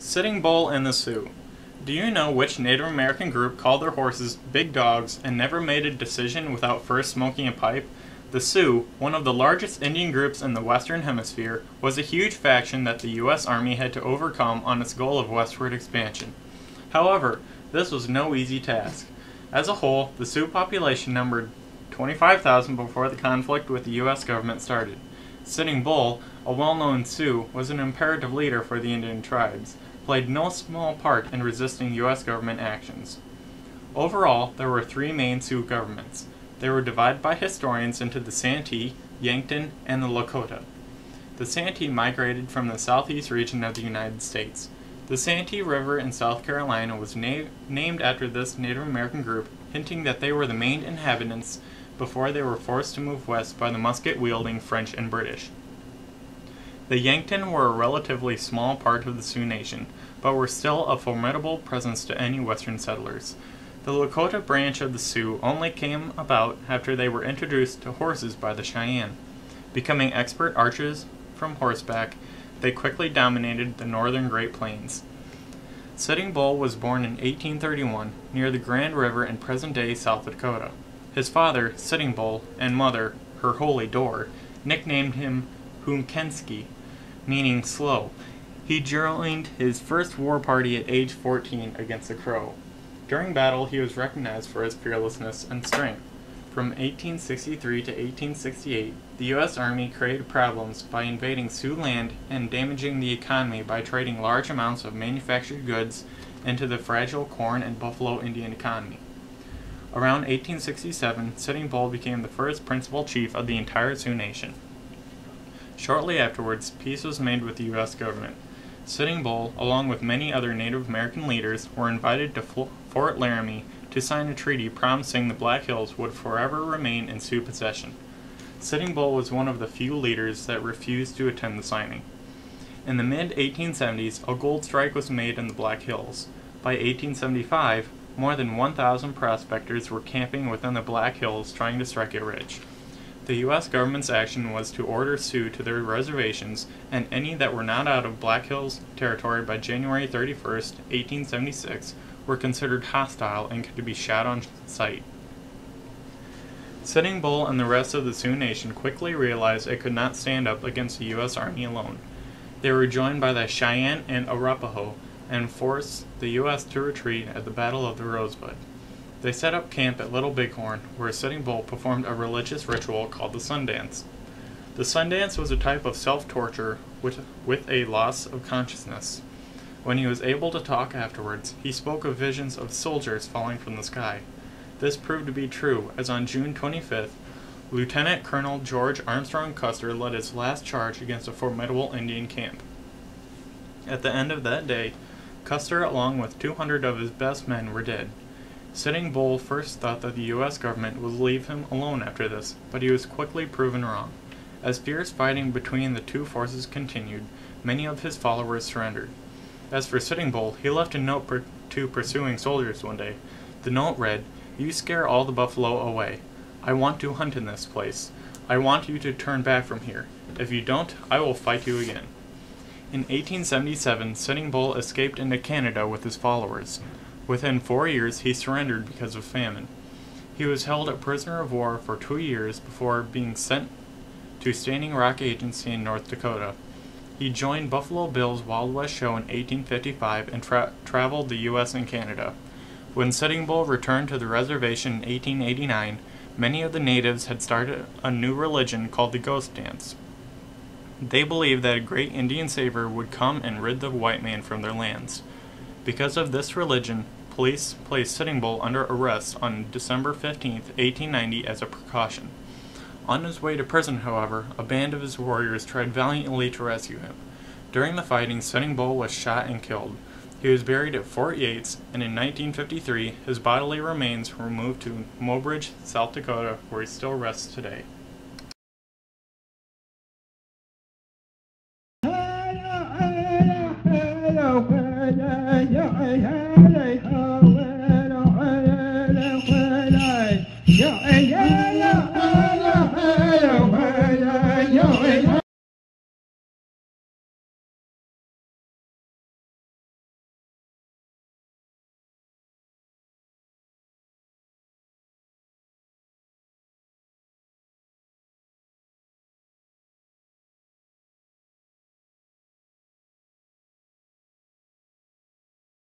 Sitting Bull and the Sioux. Do you know which Native American group called their horses big dogs and never made a decision without first smoking a pipe? The Sioux, one of the largest Indian groups in the Western Hemisphere, was a huge faction that the U.S. Army had to overcome on its goal of westward expansion. However, this was no easy task. As a whole, the Sioux population numbered 25,000 before the conflict with the U.S. government started. Sitting Bull, a well-known Sioux, was an imperative leader for the Indian tribes, played no small part in resisting U.S. government actions. Overall, there were three main Sioux governments. They were divided by historians into the Santee, Yankton, and the Lakota. The Santee migrated from the southeast region of the United States. The Santee River in South Carolina was named after this Native American group, hinting that they were the main inhabitants before they were forced to move west by the musket-wielding French and British. The Yankton were a relatively small part of the Sioux Nation, but were still a formidable presence to any western settlers. The Lakota branch of the Sioux only came about after they were introduced to horses by the Cheyenne. Becoming expert archers from horseback, they quickly dominated the northern Great Plains. Sitting Bull was born in 1831 near the Grand River in present-day South Dakota. His father, Sitting Bull, and mother, her Holy Door, nicknamed him Humkensky, meaning slow. He joined his first war party at age 14 against the Crow. During battle, he was recognized for his fearlessness and strength. From 1863 to 1868, the U.S. Army created problems by invading Sioux land and damaging the economy by trading large amounts of manufactured goods into the fragile corn and buffalo Indian economy. Around 1867, Sitting Bull became the first principal chief of the entire Sioux Nation. Shortly afterwards, peace was made with the U.S. government. Sitting Bull, along with many other Native American leaders, were invited to Fort Laramie to sign a treaty promising the Black Hills would forever remain in Sioux possession. Sitting Bull was one of the few leaders that refused to attend the signing. In the mid-1870s, a gold strike was made in the Black Hills. By 1875, more than 1,000 prospectors were camping within the Black Hills trying to strike it rich. The U.S. government's action was to order Sioux to their reservations, and any that were not out of Black Hills territory by January 31, 1876, were considered hostile and could be shot on sight. Sitting Bull and the rest of the Sioux Nation quickly realized it could not stand up against the U.S. Army alone. They were joined by the Cheyenne and Arapaho, and forced the U.S. to retreat at the Battle of the Rosebud. They set up camp at Little Bighorn, where Sitting Bull performed a religious ritual called the Sundance. The Sundance was a type of self-torture with a loss of consciousness. When he was able to talk afterwards, he spoke of visions of soldiers falling from the sky. This proved to be true, as on June 25th, Lieutenant Colonel George Armstrong Custer led his last charge against a formidable Indian camp. At the end of that day, Custer, along with 200 of his best men, were dead. Sitting Bull first thought that the U.S. government would leave him alone after this, but he was quickly proven wrong. As fierce fighting between the two forces continued, many of his followers surrendered. As for Sitting Bull, he left a note to pursuing soldiers one day. The note read, "You scare all the buffalo away. I want to hunt in this place. I want you to turn back from here. If you don't, I will fight you again." In 1877, Sitting Bull escaped into Canada with his followers. Within 4 years, he surrendered because of famine. He was held a prisoner of war for 2 years before being sent to Standing Rock Agency in North Dakota. He joined Buffalo Bill's Wild West show in 1855 and traveled the U.S. and Canada. When Sitting Bull returned to the reservation in 1889, many of the natives had started a new religion called the Ghost Dance. They believed that a great Indian savior would come and rid the white man from their lands. Because of this religion, police placed Sitting Bull under arrest on December 15, 1890 as a precaution. On his way to prison, however, a band of his warriors tried valiantly to rescue him. During the fighting, Sitting Bull was shot and killed. He was buried at Fort Yates, and in 1953, his bodily remains were moved to Mobridge, South Dakota, where he still rests today.